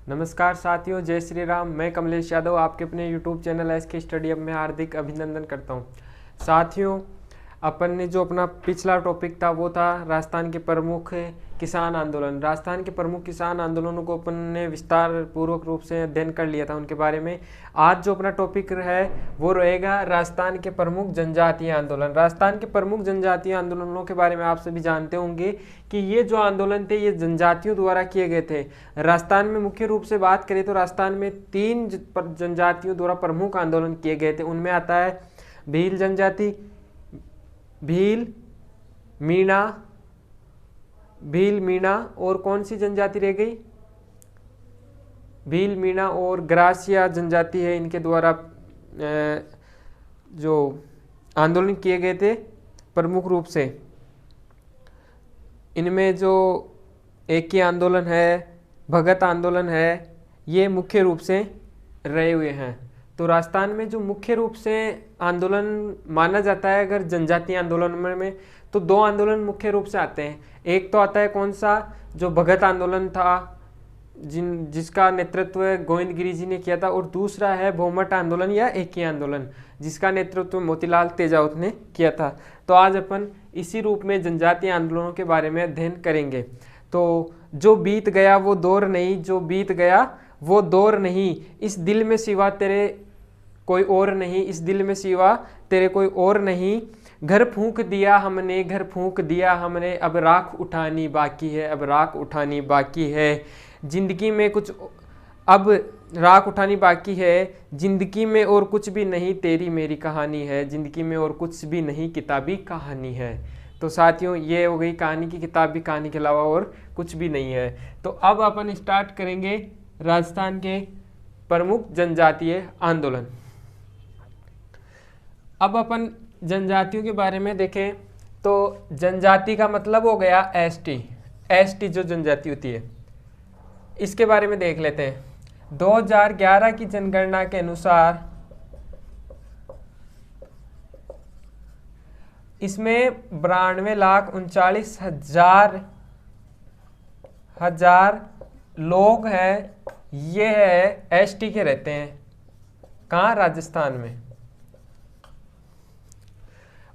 नमस्कार साथियों, जय श्री राम। मैं कमलेश यादव आपके अपने YouTube channel SK study hub में हार्दिक अभिनंदन करता हूं। साथियों, अपन ने जो अपना पिछला टॉपिक था वो था राजस्थान के प्रमुख किसान आंदोलन। राजस्थान के प्रमुख किसान आंदोलनों को अपन ने विस्तार पूर्वक रूप से अध्ययन कर लिया था उनके बारे में। आज जो अपना टॉपिक है वो रहेगा राजस्थान के प्रमुख जनजातीय आंदोलन। राजस्थान के प्रमुख जनजातीय आंदोलनों के बारे में आप सभी जानते होंगे कि ये जो आंदोलन थे ये जनजातियों द्वारा किए गए थे। राजस्थान में मुख्य रूप से बात करें तो राजस्थान में 3 जनजातियों द्वारा प्रमुख आंदोलन किए गए थे। उनमें आता है भील जनजाति, भील मीणा और कौन सी जनजाति रह गई? भील मीणा और ग्रासिया जनजाति है। इनके द्वारा जो आंदोलन किए गए थे प्रमुख रूप से, इनमें जो एकी आंदोलन है, भगत आंदोलन है, ये मुख्य रूप से रहे हुए हैं। तो राजस्थान में जो मुख्य रूप से आंदोलन माना जाता है अगर जनजातीय आंदोलन में, तो 2 आंदोलन मुख्य रूप से आते हैं। एक तो आता है कौन सा, जो भगत आंदोलन था जिसका नेतृत्व गोविंदगिरी जी ने किया था, और दूसरा है भौमट आंदोलन या एकी आंदोलन जिसका नेतृत्व मोतीलाल तेजावत ने किया था। तो आज अपन इसी रूप में जनजातीय आंदोलनों के बारे में अध्ययन करेंगे। तो जो बीत गया वो दौर नहीं, जो बीत गया वो दौर नहीं, इस दिल में सिवा तेरे कोई और नहीं, इस दिल में सिवा तेरे कोई और नहीं। घर फूंक दिया हमने, घर फूंक दिया हमने, अब राख उठानी बाकी है, अब राख उठानी बाकी है। जिंदगी में कुछ अब राख उठानी बाकी है, जिंदगी में और कुछ भी नहीं, तेरी मेरी कहानी है, जिंदगी में और कुछ भी नहीं, किताबी कहानी है। तो साथियों, ये हो गई कहानी की किताबी कहानी के अलावा और कुछ भी नहीं है। तो अब अपन स्टार्ट करेंगे राजस्थान के प्रमुख जनजातीय आंदोलन। अब अपन जनजातियों के बारे में देखें तो जनजाति का मतलब हो गया एसटी जो जनजाति होती है, इसके बारे में देख लेते हैं। 2011 की जनगणना के अनुसार इसमें 92,39,000 लोग हैं, ये है एसटी के रहते हैं। कहाँ? राजस्थान में।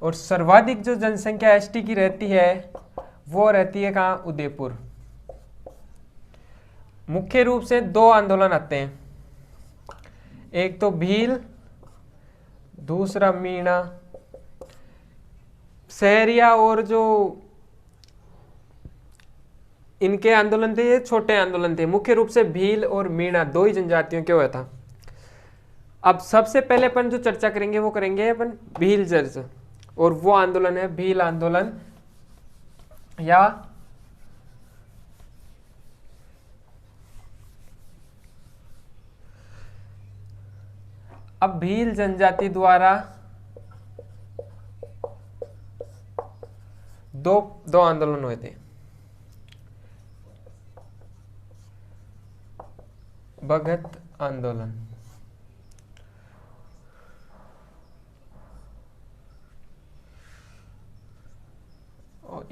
और सर्वाधिक जो जनसंख्या एसटी की रहती है वो रहती है कहाँ? उदयपुर। मुख्य रूप से 2 आंदोलन आते हैं, एक तो भील, दूसरा मीणा। सहरिया और जो इनके आंदोलन थे ये छोटे आंदोलन थे। मुख्य रूप से भील और मीणा 2 ही जनजातियों के हुआ था। अब सबसे पहले अपन जो चर्चा करेंगे वो करेंगे अपन भील जर्ज, और वो आंदोलन है भील आंदोलन या अब भील जनजाति द्वारा दो आंदोलन हुए थे। भगत आंदोलन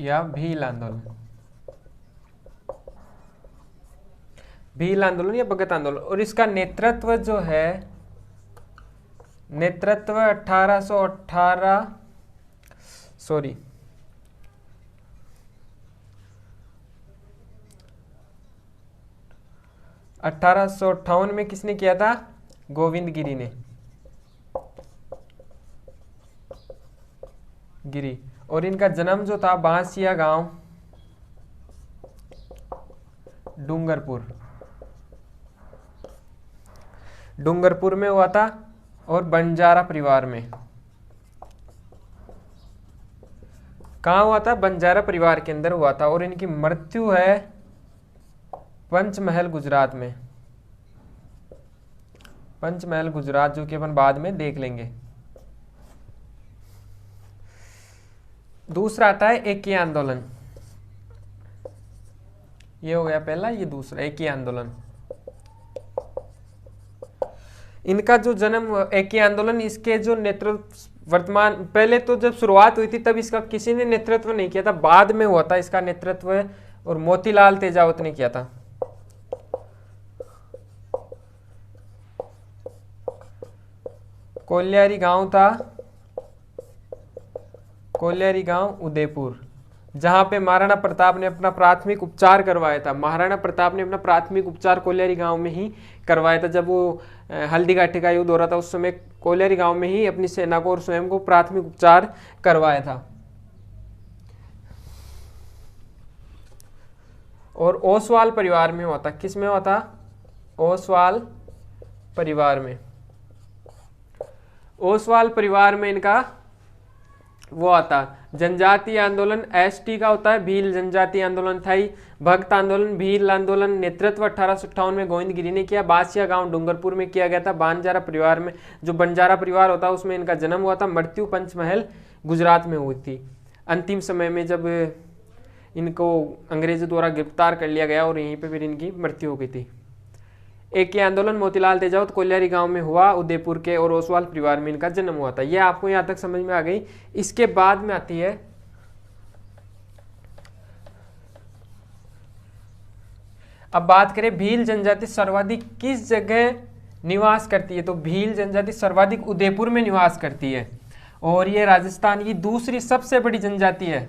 या भील आंदोलन। भील आंदोलन या भगत आंदोलन, और इसका नेतृत्व जो है, नेतृत्व 1858 में किसने किया था? गोविंदगिरी ने। और इनका जन्म जो था बांसिया गांव, डूंगरपुर में हुआ था, और बंजारा परिवार में। कहाँ हुआ था? बंजारा परिवार के अंदर हुआ था। और इनकी मृत्यु है पंचमहल गुजरात में। पंचमहल गुजरात, जो कि अपन बाद में देख लेंगे। दूसरा आता है एकी आंदोलन। ये हो गया पहला, ये दूसरा एकी आंदोलन। इनका जो जन्म एकी आंदोलन, इसके जो नेतृत्व वर्तमान, पहले तो जब शुरुआत हुई थी तब इसका किसी ने नेतृत्व नहीं किया था, बाद में हुआ था इसका नेतृत्व, और मोतीलाल तेजावत ने किया था। कोल्यारी गांव था, कोल्यारी गांव उदयपुर, जहां पे महाराणा प्रताप ने अपना प्राथमिक उपचार करवाया था। महाराणा प्रताप ने अपना प्राथमिक उपचार कोल्यारी गांव में ही करवाया था। जब वो हल्दीघाटी का युद्ध हो रहा था उस समय कोल्यारी गांव में ही अपनी सेना को और स्वयं को प्राथमिक उपचार करवाया था। और ओसवाल परिवार में हुआ था। किस में हुआ था? ओसवाल परिवार में। ओसवाल परिवार में इनका वो आता जनजातीय आंदोलन एसटी का होता है, भील जनजातीय आंदोलन था ही, भक्त आंदोलन, भील आंदोलन नेतृत्व 1858 में गोविंदगिरी ने किया। बासिया गांव डूंगरपुर में किया गया था। बंजारा परिवार में, जो बंजारा परिवार होता है उसमें इनका जन्म हुआ था। मृत्यु पंचमहल गुजरात में हुई थी। अंतिम समय में जब इनको अंग्रेजों द्वारा गिरफ्तार कर लिया गया और यहीं पे फिर इनकी मृत्यु हो गई थी। एक ये आंदोलन मोतीलाल तेजावत कोल्यारी गांव में हुआ, उदयपुर के, और ओसवाल परिवार में इनका जन्म हुआ था। यह आपको यहां तक समझ में आ गई। इसके बाद में आती है अब बात करें भील जनजाति सर्वाधिक किस जगह निवास करती है। तो भील जनजाति सर्वाधिक उदयपुर में निवास करती है और ये राजस्थान की दूसरी सबसे बड़ी जनजाति है।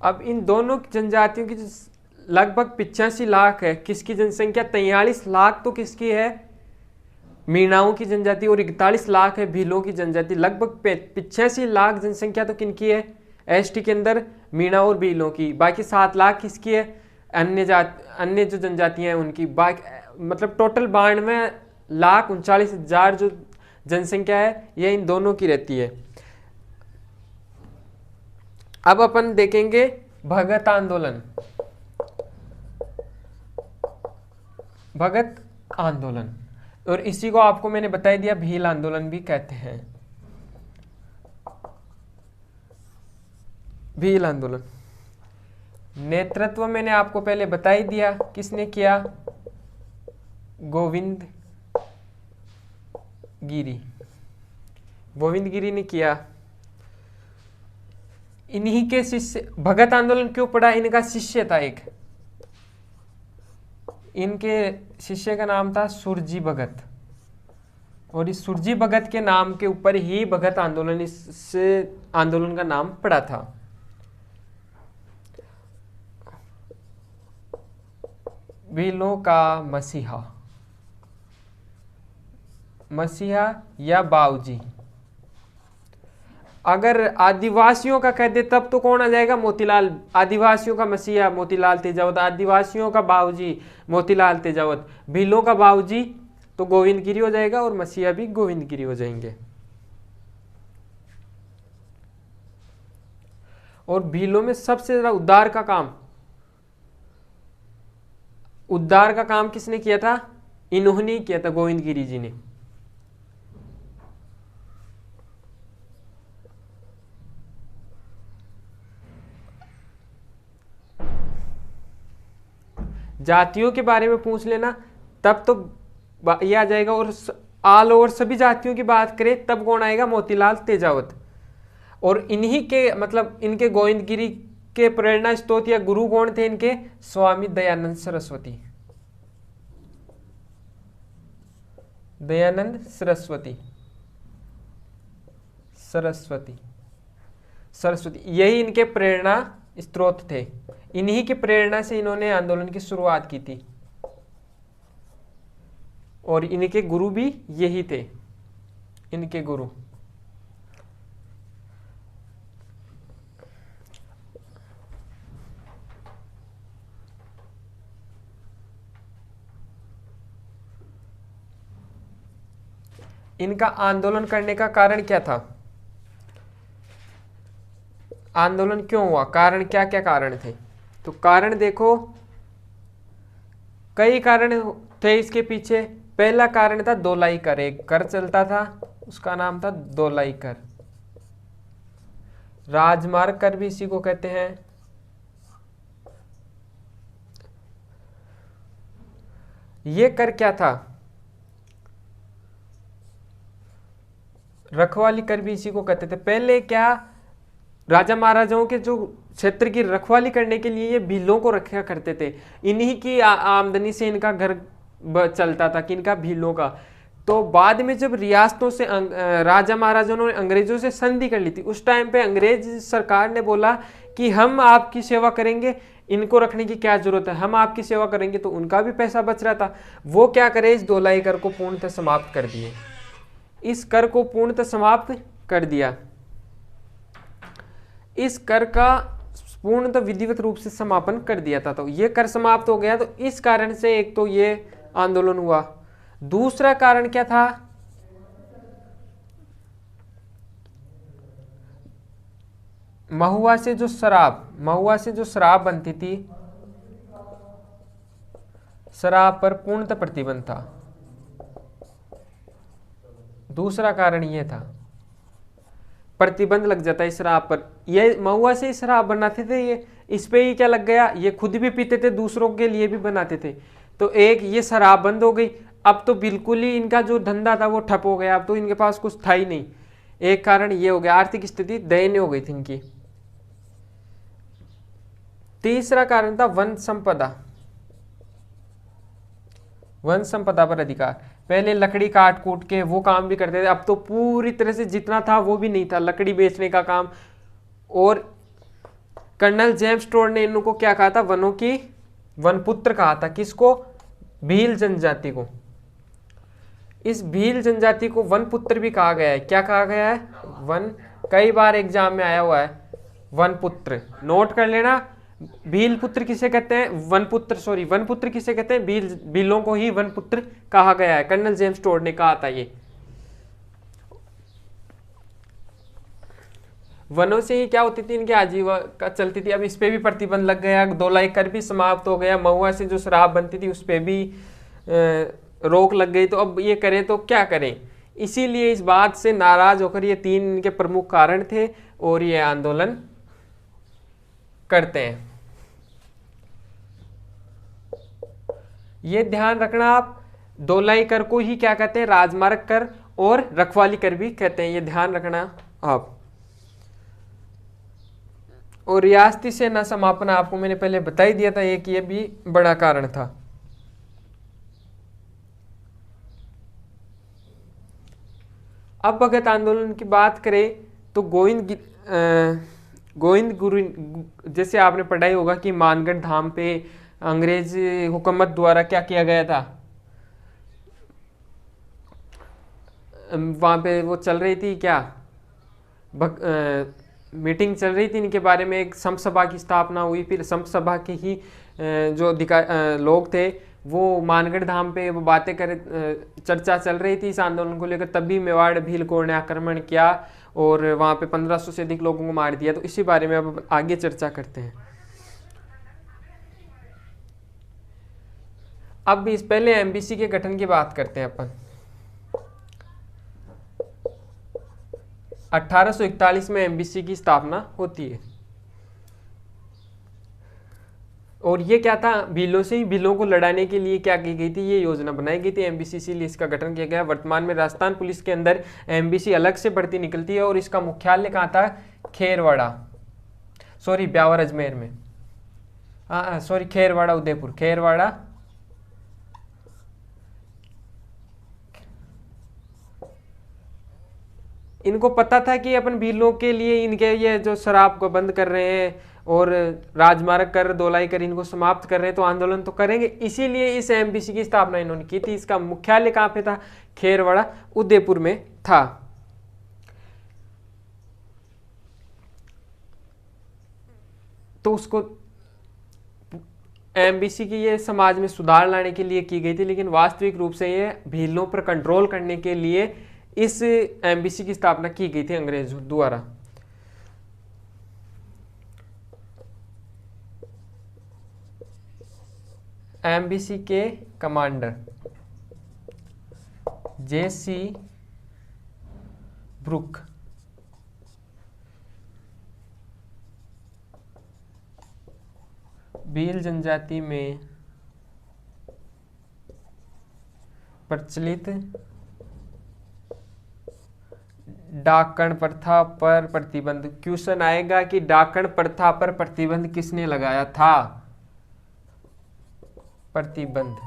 अब इन दोनों जनजातियों की लगभग 85 लाख है। किसकी जनसंख्या? 43 लाख तो किसकी है? मीणाओं की जनजाति, और 41 लाख है भीलों की जनजाति। लगभग 85 लाख जनसंख्या तो किनकी है? एसटी के अंदर मीणा और भीलों की। बाकी 7 लाख किसकी है? अन्य जो जनजातियां हैं उनकी। बाकी मतलब टोटल 92,39,हजार जो जनसंख्या है यह इन दोनों की रहती है। अब अपन देखेंगे भगत आंदोलन। भगत आंदोलन, और इसी को आपको मैंने बता दिया भील आंदोलन भी कहते हैं। भील आंदोलन नेतृत्व मैंने आपको पहले बता ही दिया, किसने किया? गोविंद गिरी, गोविंद गिरी ने किया। इन्हीं के शिष्य, भगत आंदोलन क्यों पड़ा? इनका शिष्य था एक, इनके शिष्य का नाम था सुरजी भगत, और इस सुरजी भगत के नाम के ऊपर ही भगत आंदोलन, इस आंदोलन का नाम पड़ा था। भीलों का मसीहा, मसीहा या बाऊजी। अगर आदिवासियों का कह दे तब तो कौन आ जाएगा? मोतीलाल। आदिवासियों का मसीहा मोतीलाल तेजावत, आदिवासियों का बाऊजी मोतीलाल तेजावत, भीलों का बाऊजी तो गोविंद गिरी हो जाएगा, और मसीहा भी गोविंद गिरी हो जाएंगे। और भीलों में सबसे ज्यादा उद्धार का काम किसने किया था? इन्होंने किया था, गोविंद गिरी जी ने। जातियों के बारे में पूछ लेना तब तो ये आ जाएगा, और ऑल ओवर सभी जातियों की बात करें तब कौन आएगा? मोतीलाल तेजावत। और इन्हीं के मतलब इनके गोविंद गिरी के प्रेरणा स्रोत या गुरु कौन थे इनके? स्वामी दयानंद सरस्वती। दयानंद सरस्वती, यही इनके प्रेरणा स्रोत थे। इन्हीं की प्रेरणा से इन्होंने आंदोलन की शुरुआत की थी, और इनके गुरु भी यही थे, इनके गुरु। इनका आंदोलन करने का कारण क्या था? आंदोलन क्यों हुआ? कारण क्या क्या कारण थे? तो कारण देखो, कई कारण थे इसके पीछे। पहला कारण था दोलाई कर, एक कर चलता था उसका नाम था दोलाई कर। राजमार्ग कर भी इसी को कहते हैं। ये कर क्या था? रखवाली कर भी इसी को कहते थे। पहले क्या, राजा महाराजाओं के जो क्षेत्र की रखवाली करने के लिए ये भीलों को रखा करते थे। इन्हीं की आमदनी से इनका घर चलता था, कि इनका भीलों का। तो बाद में जब रियासतों से राजा महाराजाओं ने अंग्रेजों से संधि कर ली थी, उस टाइम पे अंग्रेज सरकार ने बोला कि हम आपकी सेवा करेंगे, इनको रखने की क्या जरूरत है, हम आपकी सेवा करेंगे। तो उनका भी पैसा बच रहा था। वो क्या करे, इस दोलाई कर को पूर्णतः समाप्त कर दिए। इस कर को पूर्णतः समाप्त कर दिया। इस कर का पूर्णतः विधिवत रूप से समापन कर दिया था। तो ये कर समाप्त हो गया। तो इस कारण से एक तो ये आंदोलन हुआ। दूसरा कारण क्या था? महुआ से जो शराब बनती थी, शराब पर पूर्णतः प्रतिबंध था। दूसरा कारण ये था, प्रतिबंध लग जाता है शराब पर। ये महुआ से ही शराब बनाते थे, ये इस पे ही क्या लग गया, ये खुद भी पीते थे, दूसरों के लिए भी बनाते थे। तो एक ये शराब बंद हो गई। अब तो बिल्कुल ही इनका जो धंधा था वो ठप हो गया। अब तो इनके पास कुछ था ही नहीं। एक कारण ये हो गया, आर्थिक स्थिति दयनीय हो गई थी इनकी। तीसरा कारण था वन संपदा। वन संपदा पर अधिकार। पहले लकड़ी काट कूट के वो काम भी करते थे, अब तो पूरी तरह से जितना था वो भी नहीं था, लकड़ी बेचने का काम। और कर्नल जेम्स टोड ने इनको क्या कहा था, वनों की वनपुत्र कहा था। किसको? भील जनजाति को। इस भील जनजाति को वनपुत्र भी कहा गया है। क्या कहा गया है? वन। कई बार एग्जाम में आया हुआ है वनपुत्र, नोट कर लेना। भील पुत्र किसे कहते हैं? वनपुत्र किसे कहते हैं? भीलों को ही वनपुत्र कहा गया है। कर्नल जेम्स टोड ने कहा था ये। वनों से ही क्या होती थी, इनकी आजीविका चलती थी। अब इस पे भी प्रतिबंध लग गया। दोलाई कर भी समाप्त हो गया। महुआ से जो शराब बनती थी उस पे भी रोक लग गई। तो अब ये करें तो क्या करें? इसीलिए इस बात से नाराज होकर ये तीन इनके प्रमुख कारण थे और ये आंदोलन करते हैं। ये ध्यान रखना आप, दोलाई कर को ही क्या कहते हैं? राजमार्ग कर और रखवाली कर भी कहते हैं। ये ध्यान रखना आप। और रियासती सेना समापन आपको मैंने पहले बता ही दिया था, एक ये भी बड़ा कारण था। अब भगत आंदोलन की बात करें तो गोविंद गुरु, जैसे आपने पढ़ाई होगा कि मानगढ़ धाम पे अंग्रेज हुकूमत द्वारा क्या किया गया था, वहाँ पे वो चल रही थी क्या, मीटिंग चल रही थी इनके बारे में। एक संत सभा की स्थापना हुई। फिर संत सभा के ही जो लोग थे वो मानगढ़ धाम पे वो बातें करे, चर्चा चल रही थी इस आंदोलन को लेकर। तभी मेवाड़ भील कोर ने आक्रमण किया और वहाँ पे 1500 से अधिक लोगों को मार दिया। तो इसी बारे में अब आगे चर्चा करते हैं। अब इस पहले एमबीसी के गठन की बात करते हैं अपन। 1841 में एमबीसी की स्थापना होती है। और ये क्या था, भीलों से ही भीलों को लड़ाने के लिए क्या की गई थी, ये योजना बनाई गई थी एमबीसी, इसीलिए इसका गठन किया गया। वर्तमान में राजस्थान पुलिस के अंदर एमबीसी अलग से बढ़ती निकलती है और इसका मुख्यालय कहाँ था? खेरवाड़ा, सॉरी ब्यावर अजमेर में, सॉरी खेरवाड़ा उदयपुर, खेरवाड़ा इनको पता था कि अपन भीलों के लिए इनके ये जो शराब को बंद कर रहे हैं और राजमार्ग कर दोलाई कर इनको समाप्त कर रहे हैं, तो आंदोलन तो करेंगे। इसीलिए इस एमबीसी की स्थापना इन्होंने की थी। इसका मुख्यालय कहाँ पे था? खेरवाड़ा उदयपुर में था। तो उसको एमबीसी की ये समाज में सुधार लाने के लिए की गई थी, लेकिन वास्तविक रूप से ये भीलों पर कंट्रोल करने के लिए इस एमबीसी की स्थापना की गई थी अंग्रेजों द्वारा। एमबीसी के कमांडर जेसी ब्रुक। भील जनजाति में प्रचलित डाकण प्रथा पर प्रतिबंध। क्वेश्चन आएगा कि डाकण प्रथा पर प्रतिबंध किसने लगाया था? प्रतिबंध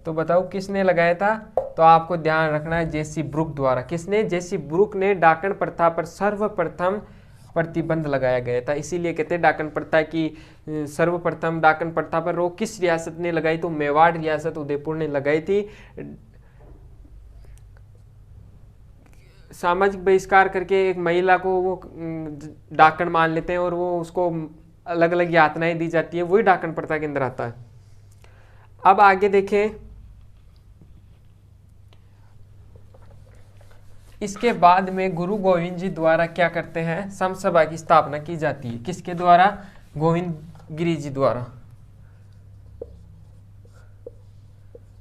तो बताओ किसने लगाया था? तो आपको ध्यान रखना है जेसी ब्रुक द्वारा। किसने? जेसी ब्रुक ने डाकण प्रथा पर सर्वप्रथम प्रतिबंध लगाया गया था। इसीलिए कहते हैं डाकण प्रथा की सर्वप्रथम डाकण प्रथा पर रोक किस रियासत ने लगाई? तो मेवाड़ रियासत उदयपुर ने लगाई थी। सामाजिक बहिष्कार करके एक महिला को वो डाकण मान लेते हैं और वो उसको अलग अलग यातनाएं दी जाती है, वही डाकण प्रथा के अंदर आता है। अब आगे देखें, इसके बाद में गुरु गोविंद जी द्वारा क्या करते हैं? समसभा की स्थापना की जाती है। किसके द्वारा? गोविंद गिरी जी द्वारा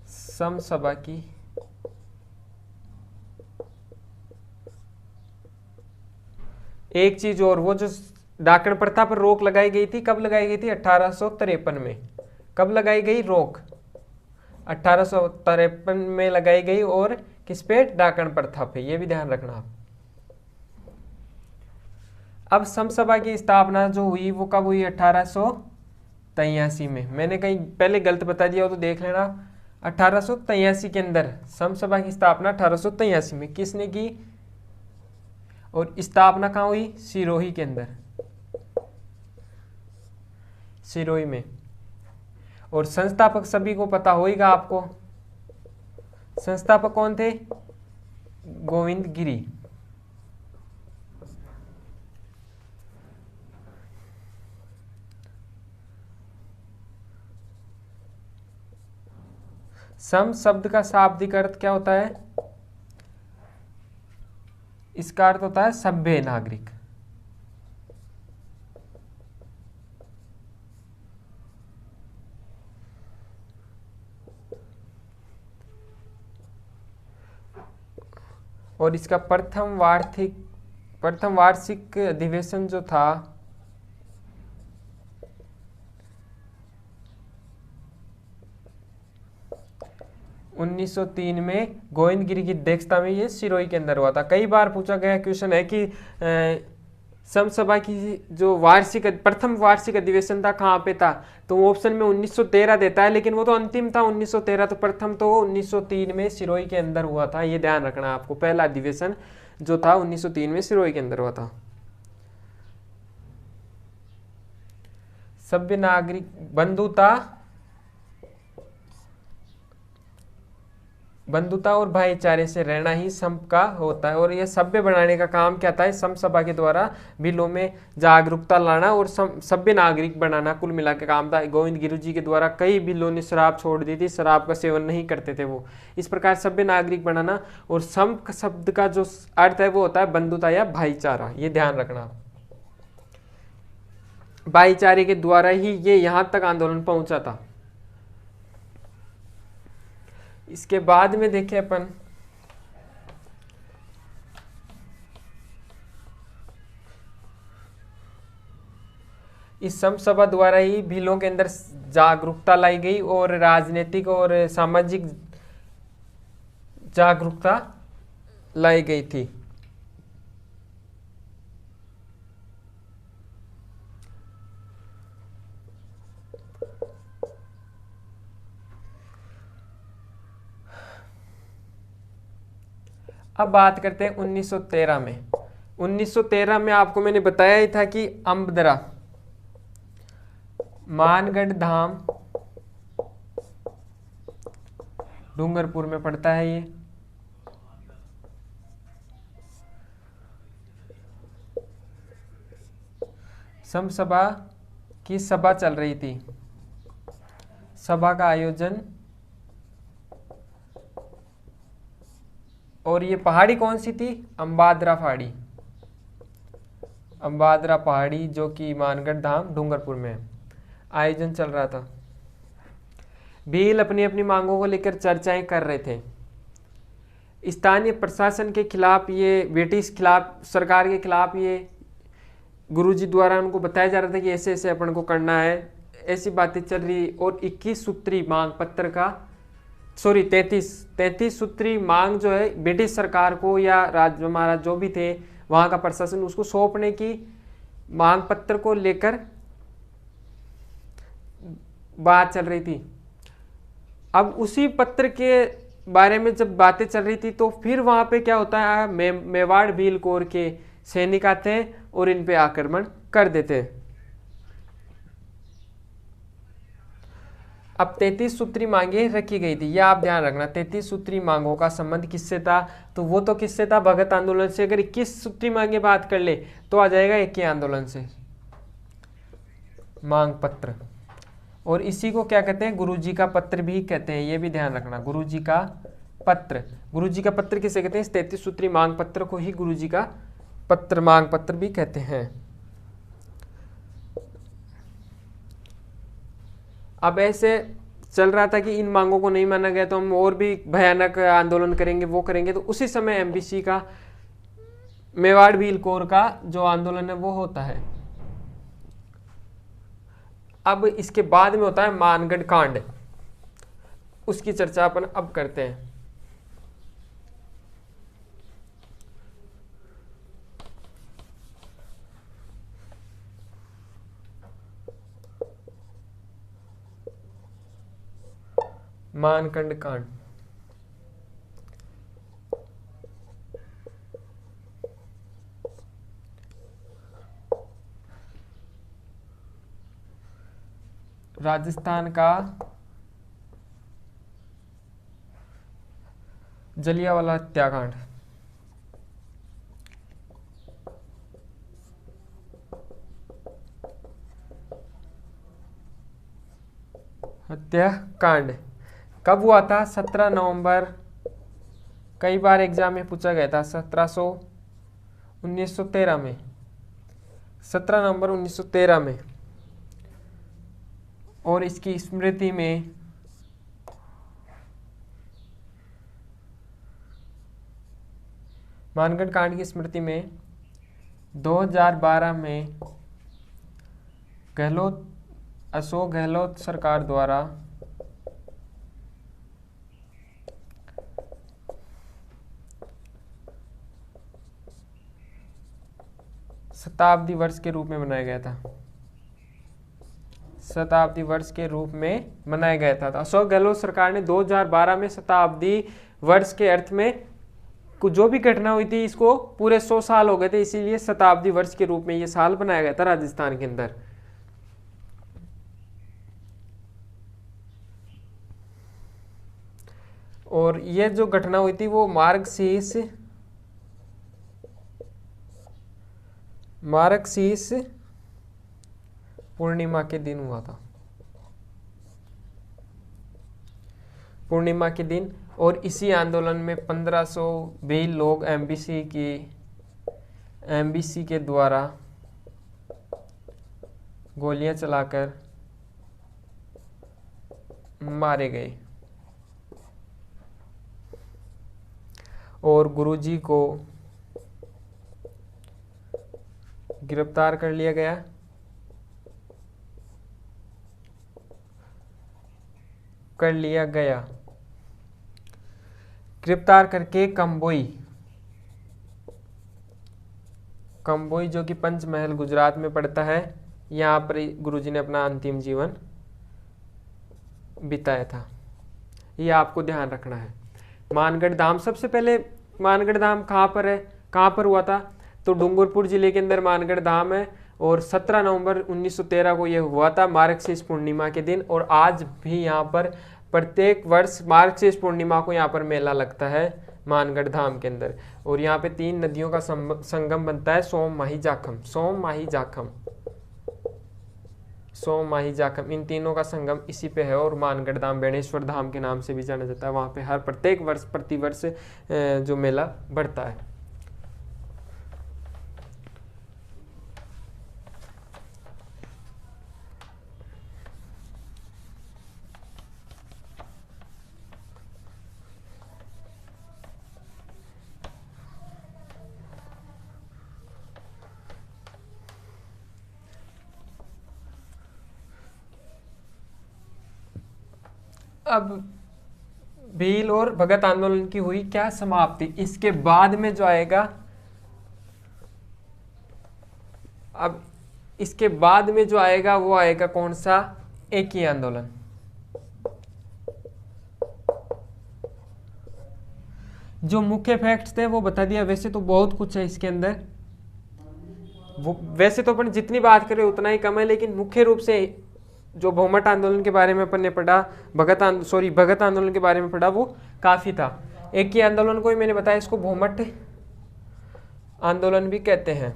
समसभा की एक चीज और, वो जो डाकण प्रथा पर रोक लगाई गई थी, कब लगाई गई थी? 1853 में। कब लगाई गई रोक? 1853 में लगाई गई। और किस पे? डाकण प्रथा पे। ये भी ध्यान रखना आप। अब समसभा की स्थापना जो हुई वो कब हुई? 1883 में। मैंने कहीं पहले गलत बता दिया हो तो देख लेना। 1883 के अंदर समसभा की स्थापना 1883 में किसने की? और स्थापना कहाँ हुई? सिरोही के अंदर, सिरोही में। और संस्थापक सभी को पता होगा आपको। संस्थापक कौन थे? गोविंद गिरी। सम शब्द का शाब्दिक अर्थ क्या होता है? इसका अर्थ होता है सभ्य नागरिक। और इसका प्रथम वार्षिक अधिवेशन जो था 1903 में गोविंद गिरी की अध्यक्षता में ये सिरोही के अंदर हुआ था। कई बार पूछा गया क्वेश्चन है कि समसभा की जो प्रथम वार्षिक अधिवेशन था कहाँ पे था? तो ऑप्शन में 1913 देता है, लेकिन वो तो अंतिम था 1913। तो प्रथम तो 1903 में सिरोही के अंदर हुआ था। ये ध्यान रखना आपको। पहला अधिवेशन जो था 1903 में सिरोही के अंदर हुआ था। सभ्य नागरिक बंधुता और भाईचारे से रहना ही सम का होता है। और ये सभ्य बनाने का काम क्या था? समसभा के द्वारा बिलों में जागरूकता लाना और सभ्य नागरिक बनाना कुल मिला के काम था। गोविंद गिरी जी के द्वारा कई बिलों ने शराब छोड़ दी थी, शराब का सेवन नहीं करते थे वो। इस प्रकार सभ्य नागरिक बनाना। और सम शब्द का जो अर्थ है वो होता है बंधुता या भाईचारा। ये ध्यान रखना। भाईचारे के द्वारा ही ये यहाँ तक आंदोलन पहुंचा था। इसके बाद में देखें अपन इस समसभा द्वारा ही बिलों के अंदर जागरूकता लाई गई और राजनीतिक और सामाजिक जागरूकता लाई गई थी। अब बात करते हैं 1913 में। 1913 में आपको मैंने बताया ही था कि अम्बदरा मानगढ़ धाम डूंगरपुर में पड़ता है। ये समसभा की सभा चल रही थी। सभा का आयोजन, और ये पहाड़ी कौन सी थी? अम्बादरा पहाड़ी। अम्बादरा पहाड़ी जो कि मानगढ़ धाम डूंगरपुर में है। आयोजन चल रहा था। भील अपनी अपनी मांगों को लेकर चर्चाएं कर रहे थे। स्थानीय प्रशासन के खिलाफ, ये ब्रिटिश खिलाफ सरकार के खिलाफ ये गुरुजी द्वारा उनको बताया जा रहा था कि ऐसे ऐसे अपन को करना है, ऐसी बातें चल रही। और 21 सूत्री मांग पत्र का 33 सूत्री मांग जो है ब्रिटिश सरकार को या राज्य महाराज जो भी थे वहाँ का प्रशासन उसको सौंपने की मांग पत्र को लेकर बात चल रही थी। अब उसी पत्र के बारे में जब बातें चल रही थी तो फिर वहाँ पे क्या होता है, मेवाड़ भील कोर के सैनिक आते हैं और इन पे आक्रमण कर देते हैं। अब 33 सूत्री मांगे रखी गई थी, यह आप ध्यान रखना। 33 सूत्री मांगों का संबंध किससे था, तो वो तो किससे था, भगत आंदोलन से। अगर 21 सूत्री मांगे बात कर ले तो आ जाएगा 21 आंदोलन से मांग पत्र। और इसी को क्या कहते हैं, गुरुजी का पत्र भी कहते हैं, ये भी ध्यान रखना। गुरुजी का पत्र, गुरुजी का पत्र किसे कहते हैं, 33 सूत्री मांग पत्र को ही गुरुजी का पत्र मांग पत्र भी कहते हैं। अब ऐसे चल रहा था कि इन मांगों को नहीं माना गया तो हम और भी भयानक आंदोलन करेंगे, वो करेंगे। तो उसी समय एमबीसी का, मेवाड़ भील कोर का जो आंदोलन है वो होता है। अब इसके बाद में होता है मानगढ़ कांड, उसकी चर्चा अपन अब करते हैं। मानगढ़ कांड, राजस्थान का जलियांवाला हत्याकांड। हत्याकांड कब हुआ था, 17 नवंबर, कई बार एग्जाम में पूछा गया था, 1913 में, 17 नवंबर 1913 में। और इसकी स्मृति में मानगढ़ कांड की स्मृति में 2012 में अशोक गहलोत सरकार द्वारा शताब्दी वर्ष के रूप में मनाया गया था, शताब्दी वर्ष के रूप में मनाया गया था। तो अशोक गहलोत सरकार ने 2012 में शताब्दी वर्ष के अर्थ में जो भी घटना हुई थी, इसको पूरे 100 साल हो गए थे, इसीलिए शताब्दी वर्ष के रूप में ये साल बनाया गया था राजस्थान के अंदर। और ये जो घटना हुई थी वो मार्गशीर्ष पूर्णिमा के दिन हुआ था, पूर्णिमा के दिन। और इसी आंदोलन में 1500 भील लोग एमबीसी के द्वारा गोलियां चलाकर मारे गए और गुरुजी को गिरफ्तार कर लिया गया। गिरफ्तार करके कंबोई जो कि पंचमहल गुजरात में पड़ता है, यहाँ पर गुरुजी ने अपना अंतिम जीवन बिताया था। ये आपको ध्यान रखना है। मानगढ़ धाम, सबसे पहले मानगढ़ धाम कहाँ पर है, कहाँ पर हुआ था, तो डूंगरपुर जिले के अंदर मानगढ़ धाम है। और 17 नवंबर 1913 को यह हुआ था, मार्गशीर्ष पूर्णिमा के दिन। और आज भी यहाँ पर प्रत्येक वर्ष मार्गशीर्ष पूर्णिमा को यहाँ पर मेला लगता है मानगढ़ धाम के अंदर। और यहाँ पे 3 नदियों का संगम बनता है, सोम माही जाखम, इन तीनों का संगम इसी पे है। और मानगढ़ धाम बेणेश्वर धाम के नाम से भी जाना जाता है। वहाँ पे हर प्रत्येक वर्ष प्रतिवर्ष जो मेला बढ़ता है। अब भील और भगत आंदोलन की हुई क्या समाप्ति। इसके बाद में जो आएगा, अब इसके बाद में जो आएगा वो आएगा कौन सा, एक ही आंदोलन। जो मुख्य फैक्ट्स थे वो बता दिया। वैसे तो बहुत कुछ है इसके अंदर, वो वैसे तो अपन जितनी बात करें उतना ही कम है, लेकिन मुख्य रूप से जो भौमट आंदोलन के बारे में अपन ने पढ़ा, भगत आंदोलन के बारे में पढ़ा, वो काफी था। एक ही आंदोलन को ही मैंने बताया, इसको भौमट आंदोलन भी कहते हैं।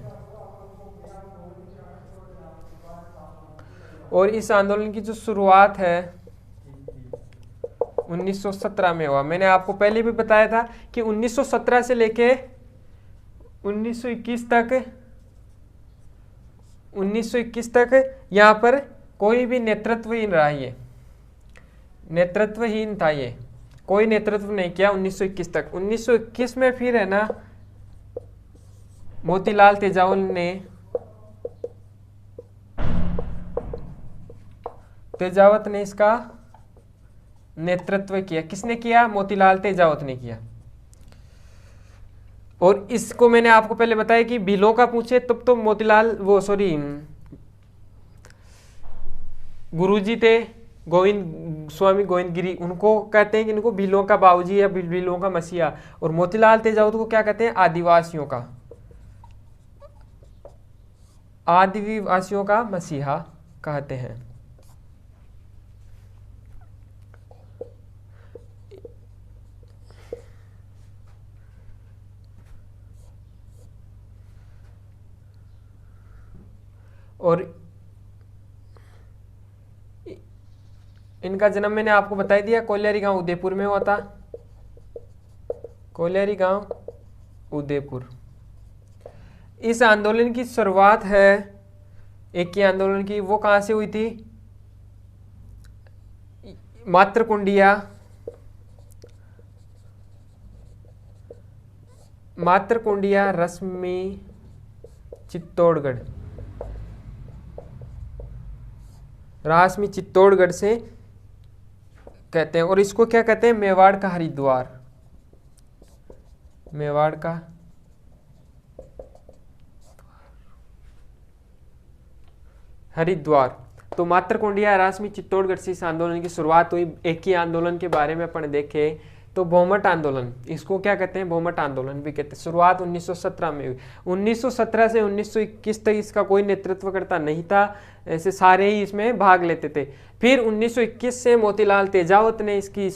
और इस आंदोलन की जो शुरुआत है 1917 में हुआ। मैंने आपको पहले भी बताया था कि 1917 से लेके 1921 तक यहाँ पर कोई भी नेतृत्वहीन रहा। ये नेतृत्वहीन था, ये कोई नेतृत्व नहीं किया 1921 तक। 1921 में फिर है ना मोतीलाल तेजावत ने इसका नेतृत्व किया। किसने किया? मोतीलाल तेजावत ने किया। और इसको मैंने आपको पहले बताया कि भीलों का पूछे तब तो मोतीलाल गुरुजी थे स्वामी गोविंद गिरी, उनको कहते हैं कि इनको भीलों का बाबूजी या भीलों का मसीहा। और मोतीलाल तेजावत को क्या कहते हैं? आदिवासियों का मसीहा कहते हैं। और इनका जन्म मैंने आपको बता दिया, कोलियारी गांव उदयपुर में हुआ था। कोलियारी गांव उदयपुर। इस आंदोलन की शुरुआत है एक ही आंदोलन की, वो कहां से हुई थी? मातरकुंडिया रश्मि चित्तौड़गढ़ से कहते हैं। और इसको क्या कहते हैं? मेवाड़ का हरिद्वार। तो मातरकुंडिया रश्मि चित्तौड़गढ़ से इस आंदोलन की शुरुआत हुई। एक ही आंदोलन के बारे में अपन देखे तो भौमट आंदोलन, इसको क्या कहते हैं? भौमट आंदोलन भी कहते हैं। शुरुआत 1917 में हुई। 1917 से 1921 तक इसका कोई नेतृत्वकर्ता नहीं था, ऐसे सारे ही इसमें भाग लेते थे। फिर 1921 से मोतीलाल तेजावत ने इसकी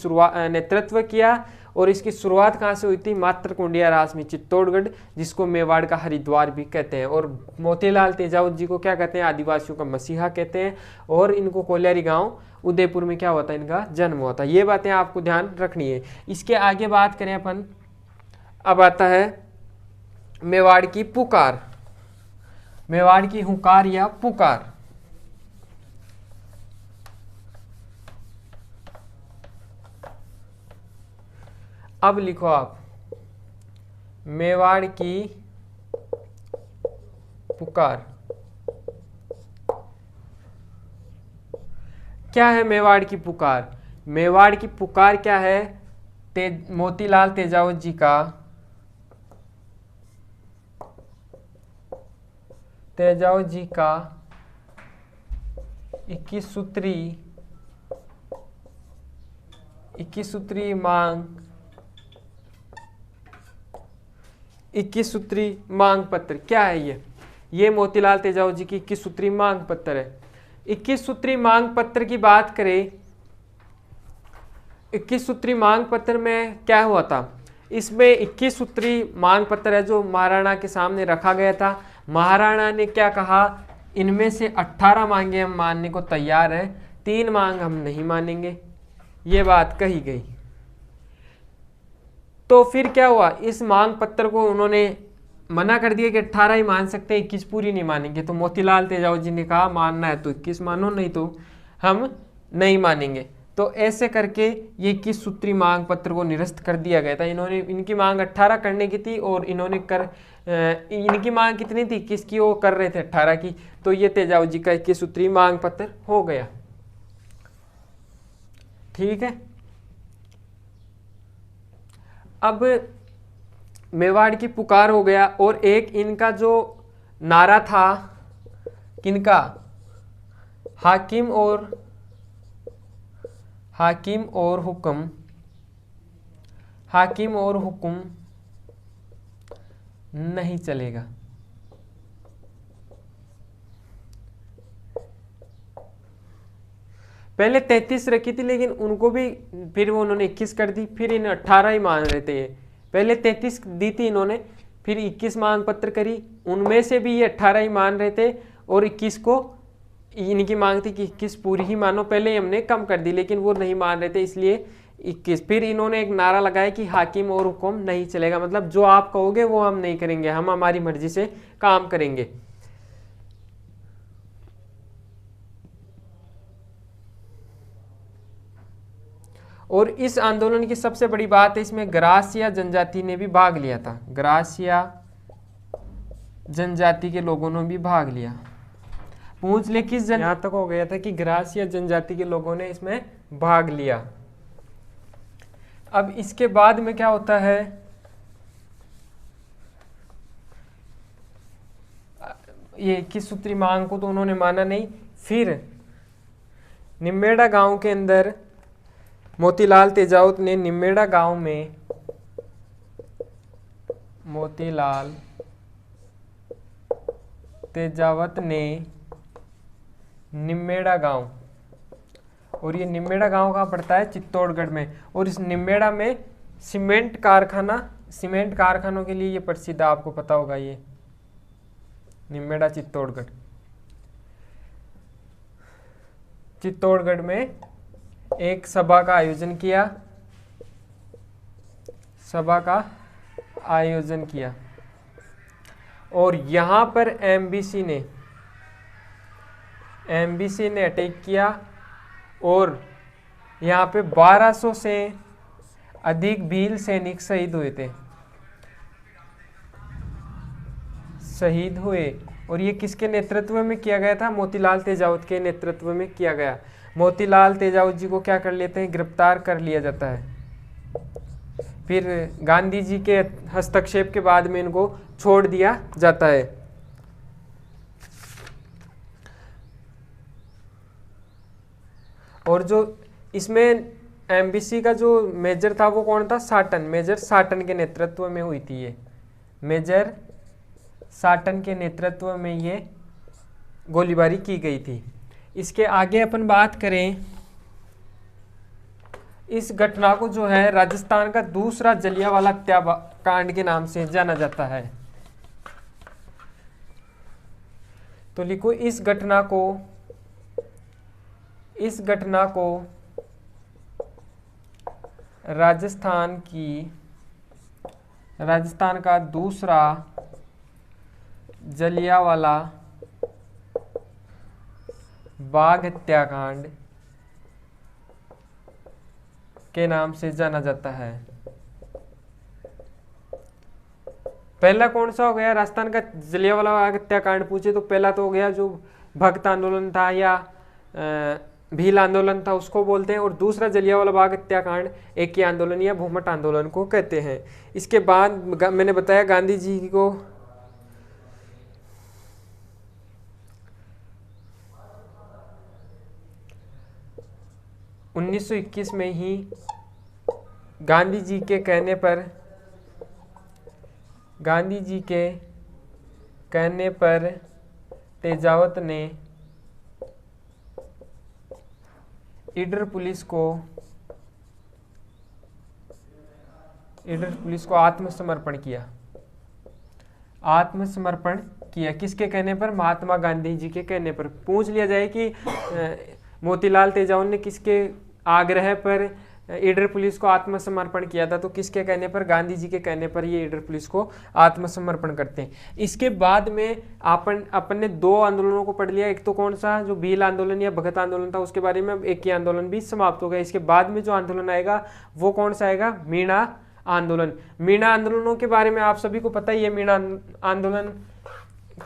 नेतृत्व किया। और इसकी शुरुआत कहाँ से हुई थी? मातरकुंडिया रश्मि चित्तौड़गढ़, जिसको मेवाड़ का हरिद्वार भी कहते हैं। और मोतीलाल तेजावत जी को क्या कहते हैं? आदिवासियों का मसीहा कहते हैं। और इनको कोलियारी गांव उदयपुर में क्या होता है? इनका जन्म हुआ था। ये बातें आपको ध्यान रखनी है। इसके आगे बात करें अपन, अब आता है मेवाड़ की पुकार, मेवाड़ की हुंकार या पुकार। अब लिखो आप, मेवाड़ की पुकार। क्या है मेवाड़ की पुकार? मेवाड़ की पुकार क्या है? मोतीलाल तेजावत जी का 21 सूत्री मांग पत्र। क्या है ये मोतीलाल तेजावत जी की 21 सूत्री मांग पत्र है। 21 सूत्री मांग पत्र की बात करें, 21 सूत्री मांग पत्र में क्या हुआ था? इसमें 21 सूत्री मांग पत्र है जो महाराणा के सामने रखा गया था। महाराणा ने क्या कहा? इनमें से 18 मांगे हम मानने को तैयार हैं, 3 मांग हम नहीं मानेंगे, ये बात कही गई। तो फिर क्या हुआ? इस मांग पत्र को उन्होंने मना कर दिया कि 18 ही मान सकते हैं, 21 पूरी नहीं मानेंगे। तो मोतीलाल तेजावत जी ने कहा मानना है तो 21 मानो, नहीं तो हम नहीं मानेंगे। तो ऐसे करके ये 21 सूत्री मांग पत्र को निरस्त कर दिया गया था। इनकी मांग 18 करने की थी और इनकी मांग कितनी थी? 21 की, वो कर रहे थे 18 की। तो ये तेजावत जी का 21 सूत्री मांग पत्र हो गया। ठीक है। अब मेवाड़ की पुकार हो गया, और एक इनका जो नारा था, किनका, हाकिम और हुक्म, हाकिम और हुक्म नहीं चलेगा। पहले 33 रखी थी, लेकिन उनको भी फिर वो उन्होंने 21 कर दी, फिर इन 18 ही मान रहे थे। पहले 33 दी थी इन्होंने, फिर 21 मांग पत्र करी, उनमें से भी ये 18 ही मान रहे थे, और 21 को इनकी मांग थी कि 21 पूरी ही मानो, पहले हमने कम कर दी, लेकिन वो नहीं मान रहे थे, इसलिए 21। फिर इन्होंने एक नारा लगाया कि हाकिम और हुक्म नहीं चलेगा, मतलब जो आप कहोगे वो हम नहीं करेंगे, हम हमारी मर्जी से काम करेंगे। और इस आंदोलन की सबसे बड़ी बात है, इसमें ग्रासिया जनजाति ने भी भाग लिया था, ग्रासिया जनजाति के लोगों ने भी भाग लिया। पूछ ले किस यहाँ तक हो गया था कि ग्रासिया जनजाति के लोगों ने इसमें भाग लिया। अब इसके बाद में क्या होता है, ये 21 सूत्री मांग को तो उन्होंने माना नहीं। फिर निम्मेड़ा गांव के अंदर मोतीलाल तेजावत ने, निम्मेड़ा गांव में मोतीलाल तेजावत ने निम्मेड़ा गांव, और ये निम्मेड़ा गांव कहाँ पड़ता है, चित्तौड़गढ़ में, और इस निम्मेड़ा में सीमेंट कारखाना, सीमेंट कारखानों के लिए ये प्रसिद्ध, आपको पता होगा ये निम्मेड़ा चित्तौड़गढ़। चित्तौड़गढ़ में एक सभा का आयोजन किया, सभा का आयोजन किया, और यहां पर एमबीसी ने अटैक किया, और यहाँ पे 1200 से अधिक भील सैनिक शहीद हुए थे, शहीद हुए। और ये किसके नेतृत्व में किया गया था, मोतीलाल तेजावत के नेतृत्व में किया गया। मोतीलाल तेजावत जी को क्या कर लेते हैं, गिरफ्तार कर लिया जाता है। फिर गांधी जी के हस्तक्षेप के बाद में इनको छोड़ दिया जाता है। और जो इसमें एमबीसी का जो मेजर था वो कौन था, साटन, मेजर साटन के नेतृत्व में हुई थी ये, मेजर साटन के नेतृत्व में ये गोलीबारी की गई थी। इसके आगे अपन बात करें, इस घटना को जो है राजस्थान का दूसरा जलियांवाला हत्याकांड के नाम से जाना जाता है। तो लिखो इस घटना को राजस्थान का दूसरा जलियांवाला बाग हत्याकांड के नाम से जाना जाता है। पहला कौन सा हो गया, राजस्थान का जलियांवाला बाग हत्याकांड पूछे तो पहला तो हो गया जो भक्त आंदोलन था या भील आंदोलन था उसको बोलते हैं, और दूसरा जलियांवाला बाग हत्याकांड एक ही आंदोलन या भूमट आंदोलन को कहते हैं। इसके बाद मैंने बताया गांधी जी को 1921 में ही गांधी जी के कहने पर तेजावत ने ईडर पुलिस को आत्मसमर्पण किया। किसके कहने पर, महात्मा गांधी जी के कहने पर। पूछ लिया जाए कि मोतीलाल तेजावत ने किसके आग्रह पर ईडर पुलिस को आत्मसमर्पण किया था, तो किसके कहने पर, गांधी जी के कहने पर ये ईडर पुलिस को आत्मसमर्पण करते हैं। इसके बाद में अपन ने दो आंदोलनों को पढ़ लिया, एक तो कौन सा जो भील आंदोलन या भगत आंदोलन था उसके बारे में, एक ही आंदोलन भी समाप्त हो गया। इसके बाद में जो आंदोलन आएगा वो कौन सा आएगा, मीणा आंदोलन। मीणा आंदोलनों के बारे में आप सभी को पता ही है, मीणा आंदोलन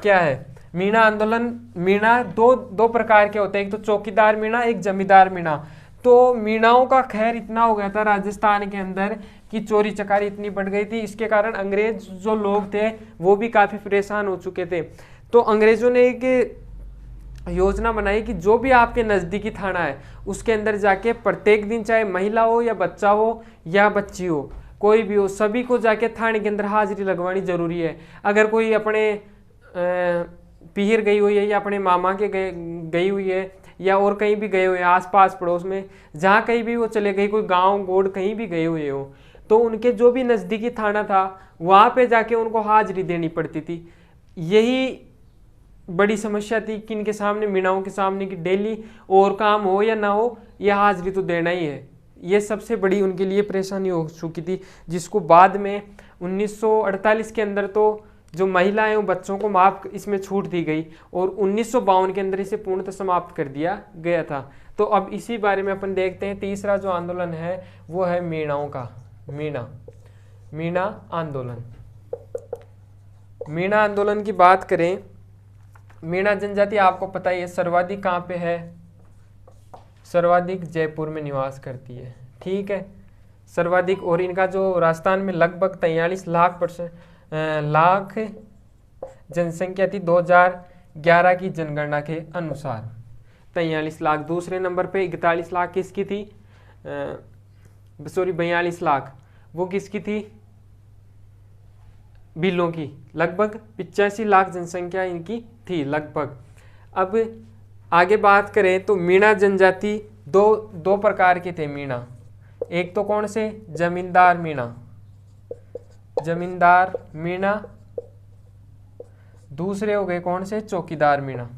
क्या है। मीणा दो प्रकार के होते हैं, एक तो चौकीदार मीणा, एक जमींदार मीणा। तो मीणाओं का खैर इतना हो गया था राजस्थान के अंदर कि चोरी चकारी इतनी बढ़ गई थी। इसके कारण अंग्रेज जो लोग थे वो भी काफ़ी परेशान हो चुके थे। तो अंग्रेज़ों ने एक योजना बनाई कि जो भी आपके नज़दीकी थाना है उसके अंदर जाके प्रत्येक दिन, चाहे महिला हो या बच्चा हो या बच्ची हो, कोई भी हो, सभी को जाके थाने के अंदर हाजिरी लगवानी जरूरी है। अगर कोई अपने पीहर गई हुई है या अपने मामा के गई हुई है या और कहीं भी गए हुए हैं आसपास पड़ोस में, जहाँ कहीं भी वो चले गए, कोई गांव गोड़ कहीं भी गए हुए हो, तो उनके जो भी नज़दीकी थाना था वहाँ पे जाके उनको हाजिरी देनी पड़ती थी। यही बड़ी समस्या थी कि इनके सामने, मीणाओं के सामने, कि डेली और काम हो या ना हो यह हाजिरी तो देना ही है। ये सबसे बड़ी उनके लिए परेशानी हो चुकी थी, जिसको बाद में 1948 के अंदर तो जो महिलाएं और बच्चों को माफ इसमें छूट दी गई और 1952 के अंदर इसे पूर्णतः समाप्त कर दिया गया था। तो अब इसी बारे में अपन देखते हैं। तीसरा जो आंदोलन है वो है मीणाओं का, मीणा आंदोलन। मीणा आंदोलन की बात करें, मीणा जनजाति आपको पता ही है सर्वाधिक कहाँ पे है, सर्वाधिक जयपुर में निवास करती है, ठीक है, सर्वाधिक। और इनका जो राजस्थान में लगभग 43 लाख जनसंख्या थी 2011 की जनगणना के अनुसार, 43 लाख। दूसरे नंबर पे 41 लाख किसकी थी, 42 लाख वो किसकी थी, भीलों की। लगभग 85 लाख जनसंख्या इनकी थी लगभग। अब आगे बात करें तो मीणा जनजाति दो प्रकार के थे मीणा। एक तो कौन से, जमींदार मीणा, दूसरे हो गए कौन से, चौकीदार मीणा।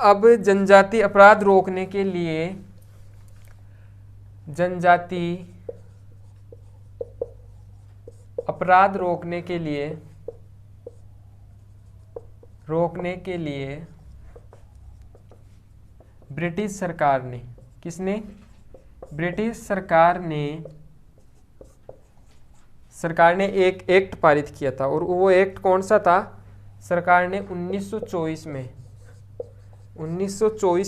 अब जनजाति अपराध रोकने के लिए, ब्रिटिश सरकार ने, किसने, ब्रिटिश सरकार ने एक एक्ट पारित किया था। और वो एक्ट कौन सा था, सरकार ने 1924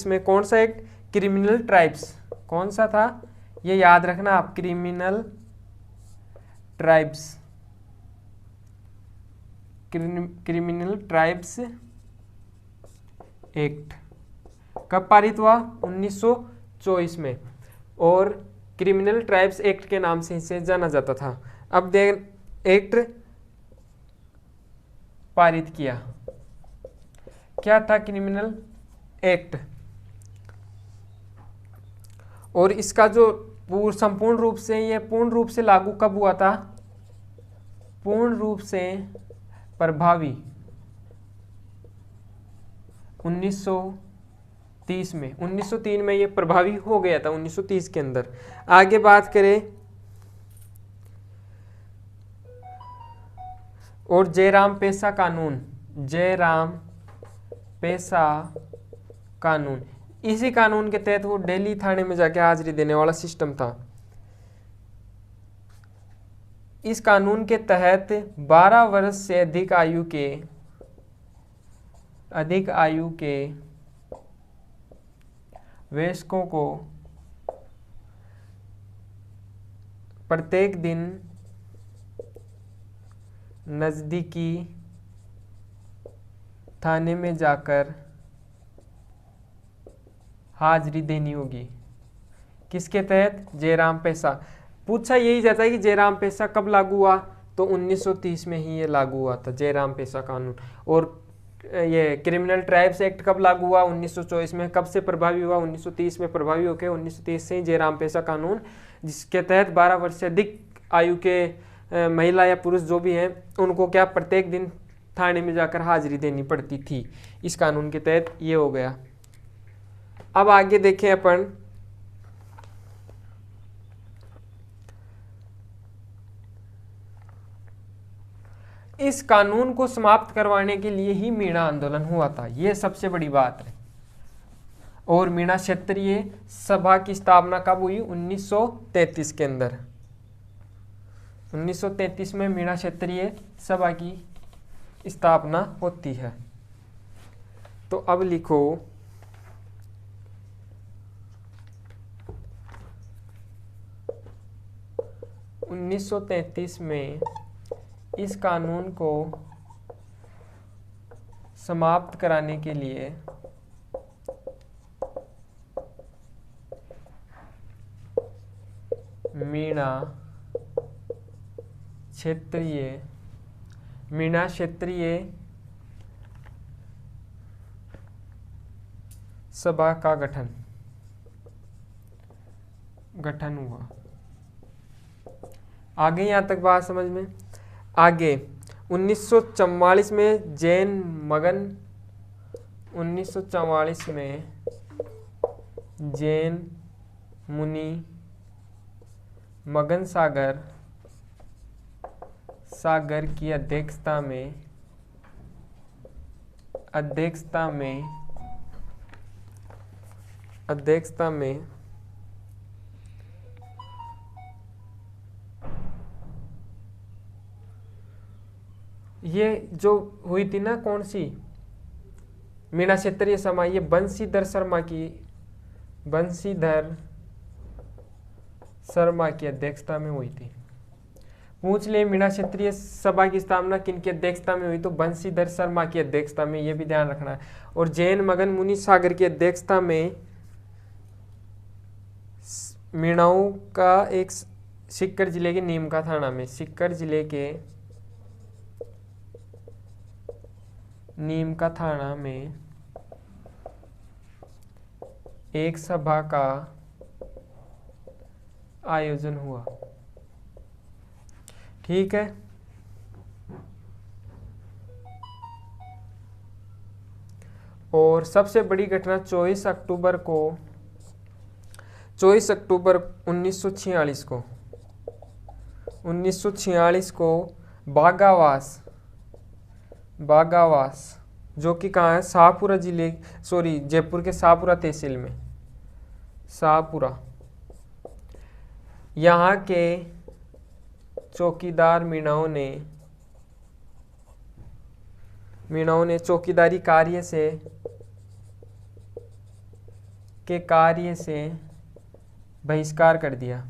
में कौन सा एक्ट, क्रिमिनल ट्राइब्स, कौन सा था ये याद रखना आप, क्रिमिनल ट्राइब्स एक्ट कब पारित हुआ, 1924 में। और क्रिमिनल ट्राइब्स एक्ट के नाम से इसे जाना जाता था। अब एक्ट पारित किया, क्या था, क्रिमिनल एक्ट। और इसका जो संपूर्ण रूप से लागू कब हुआ था, पूर्ण रूप से प्रभावी 1930 में, 1903 में ये प्रभावी हो गया था, 1930 के अंदर। आगे बात करें और जयराम पेशा कानून, इसी कानून के तहत वो दिल्ली थाने में जाके हाजिरी देने वाला सिस्टम था। इस कानून के तहत 12 वर्ष से अधिक आयु के वयस्कों को प्रत्येक दिन नजदीकी थाने में जाकर हाजिरी देनी होगी। किसके तहत, जयराम पेशा। पूछा यही जाता है कि जयराम पेशा कब लागू हुआ, तो 1930 में ही ये लागू हुआ था, जयराम पेशा कानून। और ये क्रिमिनल ट्राइब्स एक्ट कब लागू हुआ, 1924 में। कब से प्रभावी हुआ, 1930 में प्रभावी होकर 1930 से ही जयराम पेशा कानून, जिसके तहत 12 वर्ष से अधिक आयु के महिला या पुरुष जो भी हैं उनको क्या प्रत्येक दिन थाने में जाकर हाजिरी देनी पड़ती थी। इस कानून के तहत ये हो गया। अब आगे देखें अपन, इस कानून को समाप्त करवाने के लिए ही मीणा आंदोलन हुआ था, यह सबसे बड़ी बात है। और मीणा क्षेत्रीय सभा की स्थापना कब हुई, 1933 के अंदर। 1933 में मीणा क्षेत्रीय सभा की स्थापना होती है। तो अब लिखो, 1933 में इस कानून को समाप्त कराने के लिए मीणा क्षेत्रीय सभा का गठन हुआ। आगे यहाँ तक बात समझ में। आगे 1944 में जैन मगन 1944 में जैन मुनि मगन सागर की अध्यक्षता में ये जो हुई थी ना, कौन सी मीणा क्षेत्रीय सभा, ये बंशीधर शर्मा की अध्यक्षता में हुई थी। पूछ ले मीणा क्षेत्रीय सभा की स्थापना किनकी अध्यक्षता में हुई, तो बंशीधर शर्मा की अध्यक्षता में, ये भी ध्यान रखना है। और जैन मगन मुनि सागर की अध्यक्षता में मीणाओं का एक सीकर जिले के नीमका थाना में, सीकर जिले के नीमका थाना में एक सभा का आयोजन हुआ। ठीक है। और सबसे बड़ी घटना 24 अक्टूबर 1946 को बागावास जो कि कहाँ है, जयपुर के शाहपुरा तहसील में, शाहपुरा, यहाँ के चौकीदार मीणाओं ने चौकीदारी कार्य से बहिष्कार कर दिया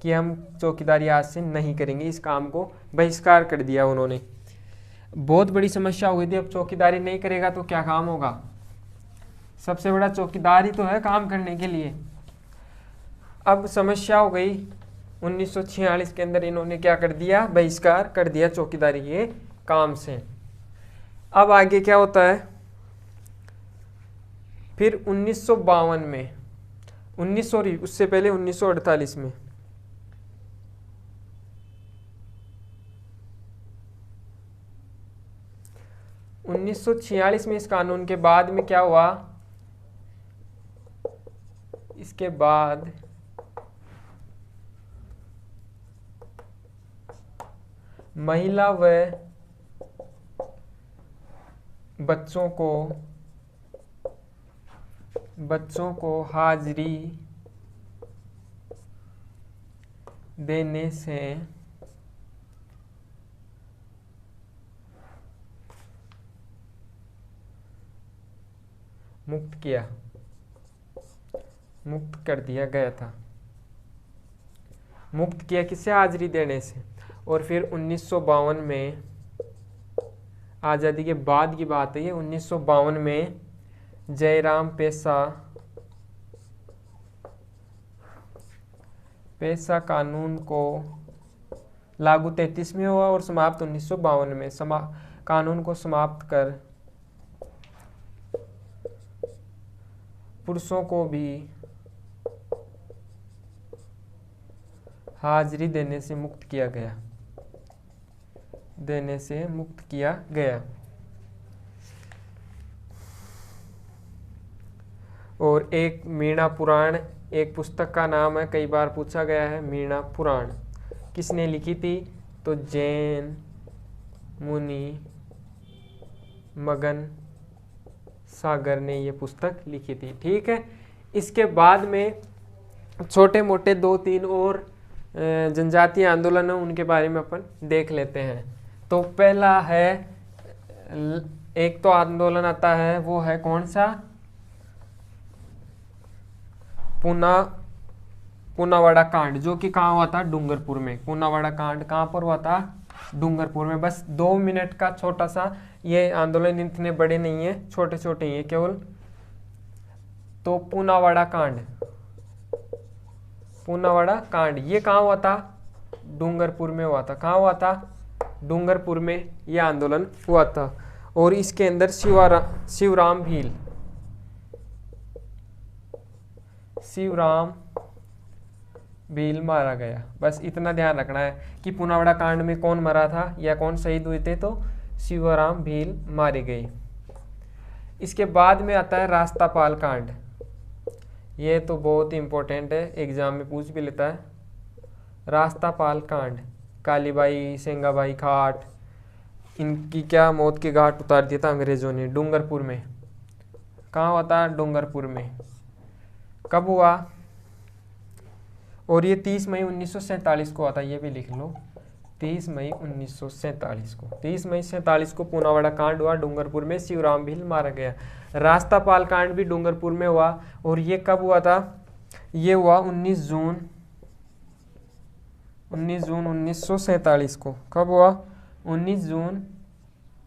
कि हम चौकीदारी आज से नहीं करेंगे, इस काम को बहिष्कार कर दिया उन्होंने। बहुत बड़ी समस्या हुई थी, अब चौकीदारी नहीं करेगा तो क्या काम होगा। सबसे बड़ा चौकीदार ही तो है काम करने के लिए। अब समस्या हो गई, 1946 के अंदर इन्होंने क्या कर दिया, बहिष्कार कर दिया चौकीदारी के काम से। अब आगे क्या होता है, फिर 1952 में उससे पहले 1948 में 1946 में इस कानून के बाद में क्या हुआ, इसके बाद महिला व बच्चों को हाजिरी देने से मुक्त कर दिया गया था। मुक्त किया किससे, हाजिरी देने से। और फिर 1952 में, आज़ादी के बाद की बात है ये, 1952 में जयराम पेशा कानून को लागू 33 में हुआ और समाप्त 1952 में। कानून को समाप्त कर पुरुषों को भी हाजिरी देने से मुक्त किया गया। और एक मीणा पुराण, एक पुस्तक का नाम है, कई बार पूछा गया है, मीणा पुराण किसने लिखी थी, तो जैन मुनि मगन सागर ने ये पुस्तक लिखी थी। ठीक है। इसके बाद में छोटे मोटे 2-3 और जनजातीय आंदोलन है, उनके बारे में अपन देख लेते हैं। तो पहला है, एक तो आंदोलन आता है, वो है कौन सा, पूनावाड़ा कांड, जो कि कहाँ हुआ था, डूंगरपुर में। पूनावाड़ा कांड कहाँ पर हुआ था, डूंगरपुर में। बस 2 मिनट का छोटा सा, ये आंदोलन इतने बड़े नहीं है, छोटे छोटे ही है केवल। तो पूनावाड़ा कांड, पूनावाड़ा कांड ये कहाँ हुआ था, डूंगरपुर में हुआ था। कहाँ हुआ था, डूंगरपुर में ये आंदोलन हुआ था। और इसके अंदर शिवराम भील मारा गया। बस इतना ध्यान रखना है कि पूनावाड़ा कांड में कौन मरा था या कौन शहीद हुए थे, तो शिवराम भील मारे गए। इसके बाद में आता है रास्तापाल कांड। ये तो बहुत ही इंपॉर्टेंट है, एग्जाम में पूछ भी लेता है। रास्तापाल कांड, कालीबाई सेंगाबाई घाट, इनकी क्या मौत के घाट उतार दिया था अंग्रेजों ने, डूंगरपुर में। कहाँ हुआ था, डूंगरपुर में। कब हुआ, और ये 30 मई 1947 को आता है, ये भी लिख लो, 30 मई 1947 को। 30 मई 47 को पूनावाड़ा कांड हुआ, डूंगरपुर में शिवराम भील मारा गया। रास्तापाल कांड भी डूंगरपुर में हुआ, और ये कब हुआ था, ये हुआ 19 जून 1947 को। कब हुआ, 19 जून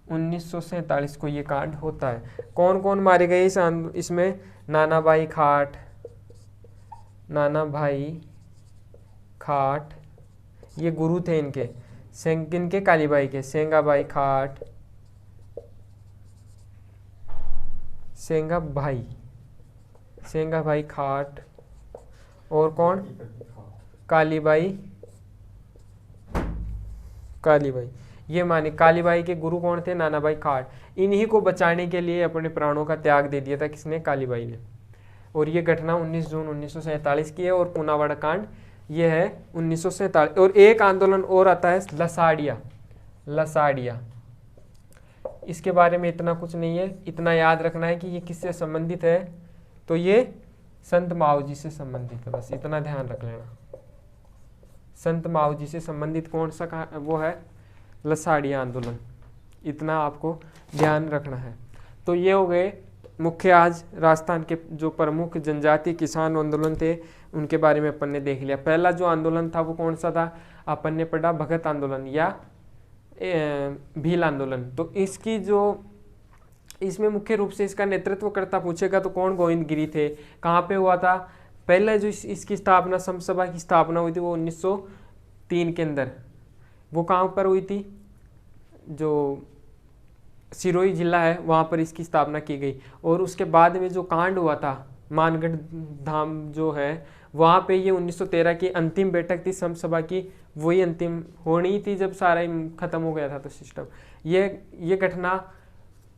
1947 को ये कांड होता है। कौन कौन मारे गए इसमें, नानाभाई खाट, ये गुरु थे इनके, किनके, कालीबाई के, सेंगाबाई खाट, और कौन, कालीबाई। ये माने कालीबाई के गुरु कौन थे, नानाभाई खाट। इन्हीं को बचाने के लिए अपने प्राणों का त्याग दे दिया था, किसने, कालीबाई ने। और ये घटना 19 जून 1947 की है। और पूनावाड़ा कांड ये है 1947। और एक आंदोलन और आता है, लसाड़िया। इसके बारे में इतना कुछ नहीं है, इतना याद रखना है कि ये किससे संबंधित है, तो ये संत माऊजी से संबंधित है। बस इतना ध्यान रख लेना, संत माऊजी से संबंधित कौन सा वो है, लसाड़िया आंदोलन। इतना आपको ध्यान रखना है। तो ये हो गए मुख्य आज राजस्थान के जो प्रमुख जनजातीय किसान आंदोलन थे, उनके बारे में अपन ने देख लिया। पहला जो आंदोलन था वो कौन सा था, अपन ने पढ़ा भगत आंदोलन या भील आंदोलन। तो इसकी जो इसमें मुख्य रूप से इसका नेतृत्व करता पूछेगा तो कौन, गोविंद गिरी थे। कहाँ पे हुआ था, पहले जो इसकी स्थापना, समसभा की स्थापना हुई थी वो 1903 के अंदर। वो कहाँ पर हुई थी, जो सिरोही जिला है वहाँ पर इसकी स्थापना की गई। और उसके बाद में जो कांड हुआ था, मानगढ़ धाम जो है, वहाँ पे ये 1913 की अंतिम बैठक थी समसभा की, वही अंतिम होनी थी जब सारा खत्म हो गया था तो सिस्टम। ये घटना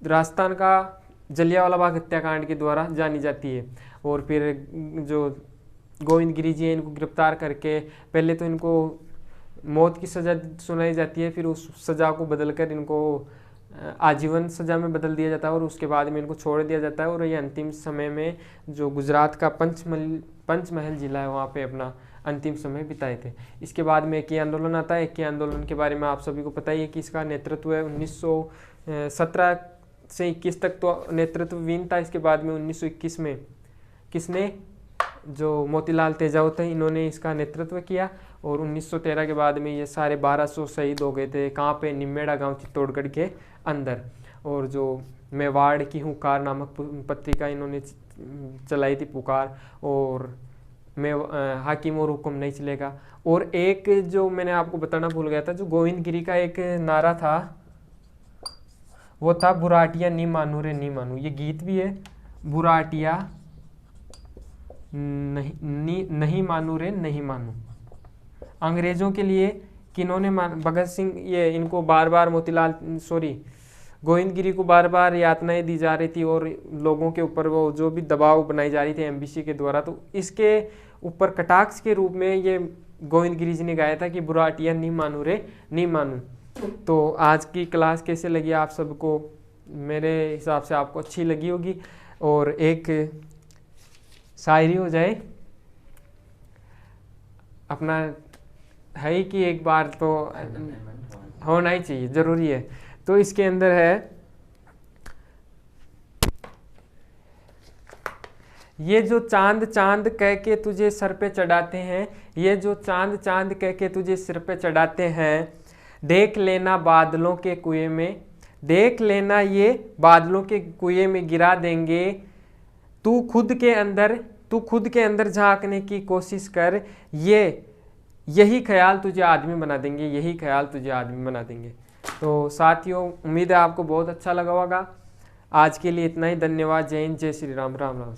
राजस्थान का जलियांवाला बाग हत्याकांड के द्वारा जानी जाती है। और फिर जो गोविंद गिरी जी हैं, इनको गिरफ्तार करके पहले तो इनको मौत की सज़ा सुनाई जाती है, फिर उस सज़ा को बदलकर इनको आजीवन सज़ा में बदल दिया जाता है, और उसके बाद में इनको छोड़ दिया जाता है। और ये अंतिम समय में जो गुजरात का पंचमहल जिला है वहाँ पे अपना अंतिम समय बिताए थे। इसके बाद में एक आंदोलन आता है। एक आंदोलन के बारे में आप सभी को पता ही है कि इसका नेतृत्व है 1917 से 21 तक तो नेतृत्वहीन था। इसके बाद में 1921 में किसने, जो मोतीलाल तेजावत थे, इन्होंने इसका नेतृत्व किया। और 1913 के बाद में ये सारे 1200 शहीद हो गए थे। कहाँ पे, निम्मेड़ा गांव चित्तौड़गढ़ के अंदर। और जो मेवाड़ की हुंकार नामक पत्रिका इन्होंने चलाई थी, पुकार, और हाकिम और हुक्म नहीं चलेगा। और एक जो मैंने आपको बताना भूल गया था, जो गोविंद गिरी का एक नारा था वो था, बुराटिया नी मानू रे नी मानू। ये गीत भी है, बुराटिया नहीं मानू रे नहीं मानू। अंग्रेजों के लिए किन्होंने, भगत सिंह, ये इनको बार बार गोविंद गिरी को बार बार यातनाएं दी जा रही थी और लोगों के ऊपर वो जो भी दबाव बनाई जा रही थी एमबीसी के द्वारा, तो इसके ऊपर कटाक्ष के रूप में ये गोविंद गिरी जी ने गाया था कि बुराटिया नहीं मानू रे नहीं मानू। तो आज की क्लास कैसे लगी आप सबको, मेरे हिसाब से आपको अच्छी लगी होगी। और एक शायरी हो जाए अपना, है ही कि एक बार तो होना ही चाहिए, ज़रूरी है। तो इसके अंदर है, ये जो चांद चांद कह के तुझे सर पे चढ़ाते हैं, ये जो चांद चांद कह के तुझे सिर पे चढ़ाते हैं, देख लेना बादलों के कुएं में, देख लेना ये बादलों के कुएं में गिरा देंगे। तू खुद के अंदर झांकने की कोशिश कर, यही ख्याल तुझे आदमी बना देंगे, यही ख्याल तुझे आदमी बना देंगे। तो साथियों, उम्मीद है आपको बहुत अच्छा लगा होगा। आज के लिए इतना ही। धन्यवाद। जय हिंद, जय श्री राम, राम राम।